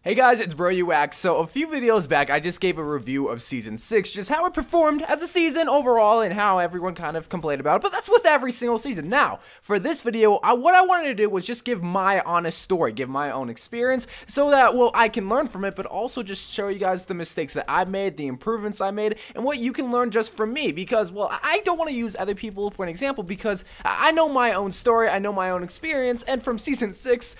Hey guys, it's BroUwax. So a few videos back, I just gave a review of Season 6, just how it performed as a season overall and how everyone kind of complained about it, but that's with every single season. Now, for this video, what I wanted to do was just give my honest story, give my own experience, so that, well, I can learn from it, but also just show you guys the mistakes that I made, the improvements I made, and what you can learn just from me, because, well, I don't want to use other people for an example, because I know my own story, I know my own experience, and from Season 6,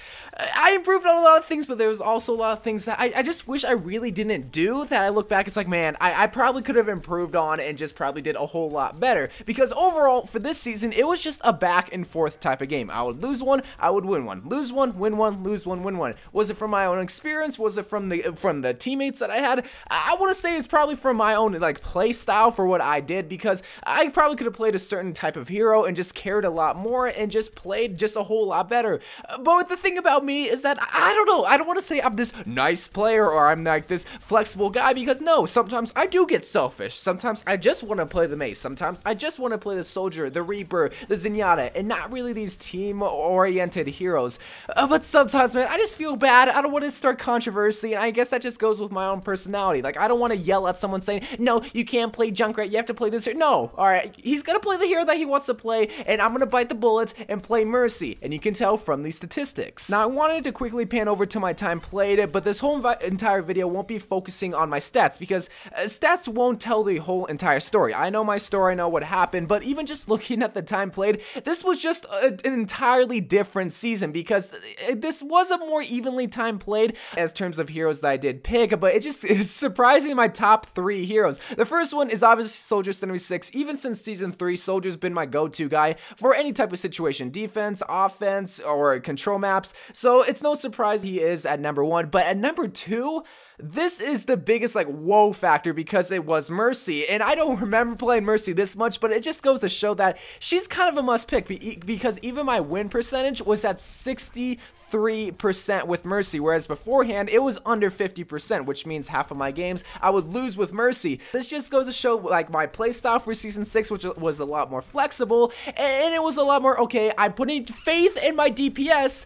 I improved on a lot of things, but there was also a lot of things that I just wish I really didn't do, that I look back, it's like, man, I probably could have improved on and just probably did a whole lot better, because overall, for this season, it was just a back and forth type of game. I would lose one, I would win one. Lose one, win one, lose one, win one. Was it from my own experience? Was it from the teammates that I had? I want to say it's probably from my own, like, play style for what I did, because I probably could have played a certain type of hero and just cared a lot more and just played just a whole lot better. But the thing about me is that, I don't know, I don't want to say I'm this nice player or I'm like this flexible guy, because no, sometimes I do get selfish. Sometimes I just want to play the mace. Sometimes I just want to play the soldier, the reaper, the zenyatta, and not really these team-oriented heroes. But sometimes, man, I just feel bad. I don't want to start controversy, and I guess that just goes with my own personality. Like, I don't want to yell at someone saying, no, you can't play Junkrat, you have to play this hero. No, alright, he's gonna play the hero that he wants to play, and I'm gonna bite the bullets and play Mercy, and you can tell from these statistics. Now, I wanted to quickly pan over to my time played, but this whole entire video won't be focusing on my stats, because stats won't tell the whole entire story. I know my story, I know what happened, but even just looking at the time played, this was just an entirely different season, because this was a more evenly time played as terms of heroes that I did pick, but it just is surprising my top 3 heroes. The first one is obviously Soldier 76. Even since Season 3, Soldier's been my go-to guy for any type of situation, defense, offense, or control maps, so it's no surprise he is at number 1, but at number 2, this is the biggest, like, whoa factor, because it was Mercy, and I don't remember playing Mercy this much, but it just goes to show that she's kind of a must pick, because even my win percentage was at 63% with Mercy, whereas beforehand it was under 50%, which means half of my games I would lose with Mercy. This just goes to show, like, my playstyle for Season 6, which was a lot more flexible, and it was a lot more, okay, I'm putting faith in my DPS,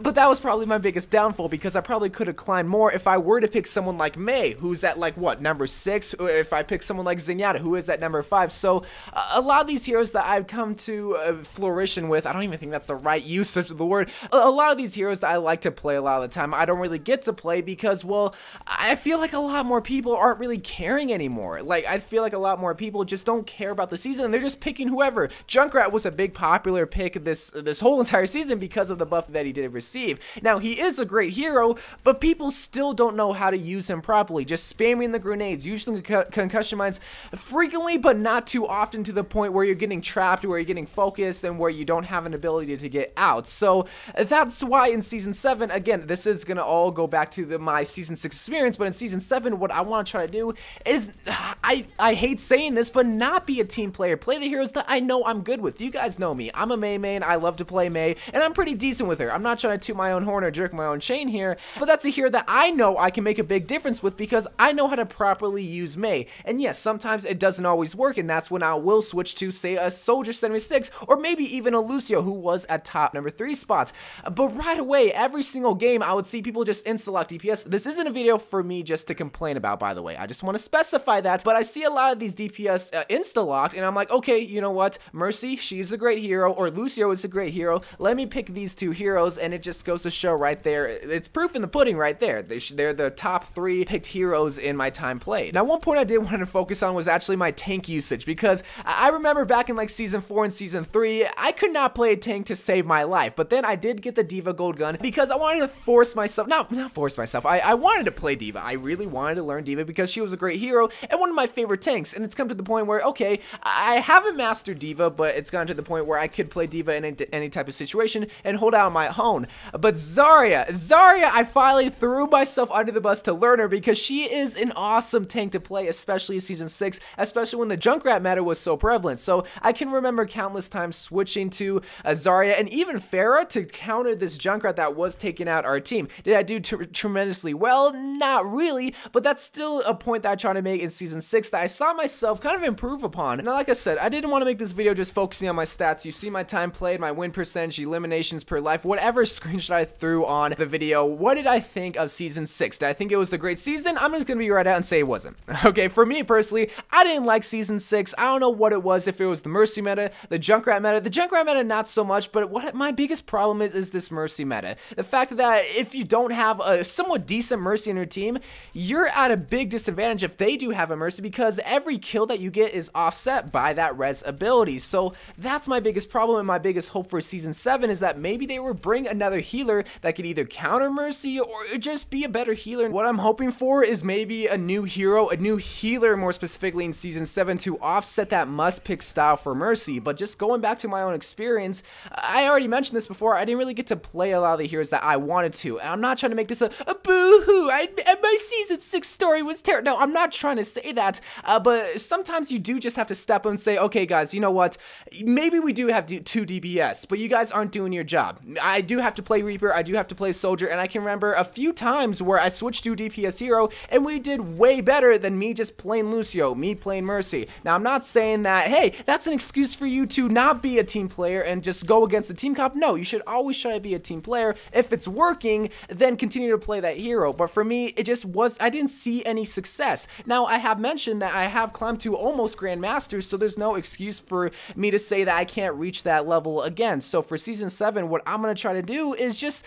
but that was probably my biggest downfall, because I probably could have climbed more if I were to pick someone like Mei, who's at, like, what, number 6, or if I pick someone like Zenyatta, who is at number 5, so a lot of these heroes that I've come to flourishing with, I don't even think that's the right usage of the word, a lot of these heroes that I like to play a lot of the time, I don't really get to play, because, well, I feel like a lot more people aren't really caring anymore. Like, I feel like a lot more people just don't care about the season, and they're just picking whoever. Junkrat was a big popular pick this whole entire season because of the buff that he did receive. Now, he is a great hero, but people still don't know how to use him properly, just spamming the grenades, using the concussion mines frequently, but not too often, to the point where you're getting trapped, where you're getting focused, and where you don't have an ability to get out. So that's why in Season 7, again, this is gonna all go back to my Season 6 experience, but in Season 7, what I want to try to do is, I hate saying this, but not be a team player. Play the heroes that I know I'm good with. You guys know me. I'm a Mei main, I love to play Mei, and I'm pretty decent with her. I'm not trying to toot my own horn or jerk my own chain here, but that's a hero that I know I can make a big difference with, because I know how to properly use Mei. And yes, sometimes it doesn't always work, and that's when I will switch to, say, a Soldier 76, or maybe even a Lucio, who was at top number 3 spots. But right away, every single game, I would see people just insta-lock DPS. This isn't a video for me just to complain about, by the way. I just want to specify that, but I see a lot of these DPS insta-locked, and I'm like, okay, you know what? Mercy, she's a great hero, or Lucio is a great hero. Let me pick these 2 heroes, and it just goes to show right there. It's proof in the pudding right there. They're the top 3 picked heroes in my time played. Now, one point I did want to focus on was actually my tank usage, because I remember back in, like, Season 4 and Season 3, I could not play a tank to save my life, but then I did get the D.Va Gold Gun, because I wanted to force myself, not force myself, I wanted to play D.Va. I really wanted to learn D.Va, because she was a great hero and one of my favorite tanks, and it's come to the point where, okay, I haven't mastered D.Va, but it's gone to the point where I could play D.Va in any type of situation and hold out my own. But Zarya, I finally threw myself under the bus to learn her, because she is an awesome tank to play, especially in Season 6, especially when the Junkrat meta was so prevalent. So I can remember countless times switching to Zarya and even Pharah to counter this Junkrat that was taking out our team. Did I do tremendously well? Not really, but that's still a point that I try to make in Season 6, 6 that I saw myself kind of improve upon. Now, like I said, I didn't want to make this video just focusing on my stats. You see my time played, my win percentage, eliminations per life, whatever screenshot I threw on the video. What did I think of Season 6? Did I think it was the great season? I'm just gonna be right out and say it wasn't. Okay, for me personally, I didn't like Season 6. I don't know what it was, if it was the Mercy meta, the Junkrat meta. The Junkrat meta, not so much, but what my biggest problem is this Mercy meta. The fact that if you don't have a somewhat decent Mercy in your team, you're at a big disadvantage if they do have a Mercy, because every kill that you get is offset by that res ability. So that's my biggest problem, and my biggest hope for Season 7 is that maybe they will bring another healer that could either counter Mercy or just be a better healer. What I'm hoping for is maybe a new hero, a new healer more specifically in Season 7 to offset that must-pick style for Mercy. But just going back to my own experience, I already mentioned this before, I didn't really get to play a lot of the heroes that I wanted to, and I'm not trying to make this a boo-hoo, my Season 6 story was terrible. No, I'm not trying to say that, but sometimes you do just have to step up and say, okay guys, you know what, maybe we do have 2 DPS, but you guys aren't doing your job. I do have to play Reaper, I do have to play Soldier, and I can remember a few times where I switched to DPS hero, and we did way better than me just playing Lucio, me playing Mercy. Now, I'm not saying that, hey, that's an excuse for you to not be a team player and just go against the team comp. No, you should always try to be a team player. If it's working, then continue to play that hero. But for me, it just was, I didn't see any success. Now, I have mentioned that I have climbed to almost Grandmasters, so there's no excuse for me to say that I can't reach that level again. So for Season 7, what I'm going to try to do is just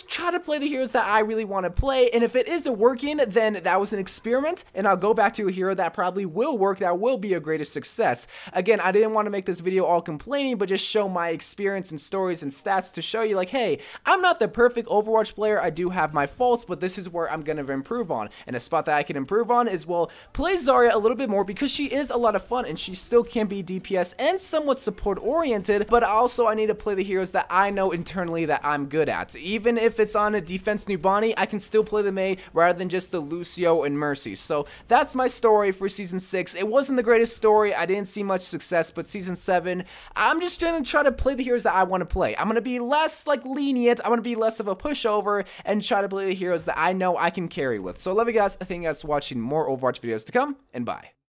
try to play the heroes that I really want to play, and if it isn't working, then that was an experiment, and I'll go back to a hero that probably will work, that will be a greater success. Again, I didn't want to make this video all complaining, but just show my experience and stories and stats to show you, like, hey, I'm not the perfect Overwatch player, I do have my faults, but this is where I'm going to improve on. And a spot that I can improve on is, well, play Zarya a little bit more, because she is a lot of fun, and she still can be DPS and somewhat support oriented, but also I need to play the heroes that I know internally that I'm good at. Even if it's on a defense Numbani, I can still play the Mei rather than just the Lucio and Mercy. So that's my story for Season 6. It wasn't the greatest story, I didn't see much success, but Season 7, I'm just gonna try to play the heroes that I want to play. I'm gonna be less like lenient, I'm gonna be less of a pushover, and try to play the heroes that I know I can carry with. So love you guys, I thank you guys for watching. More Overwatch videos to come, and bye.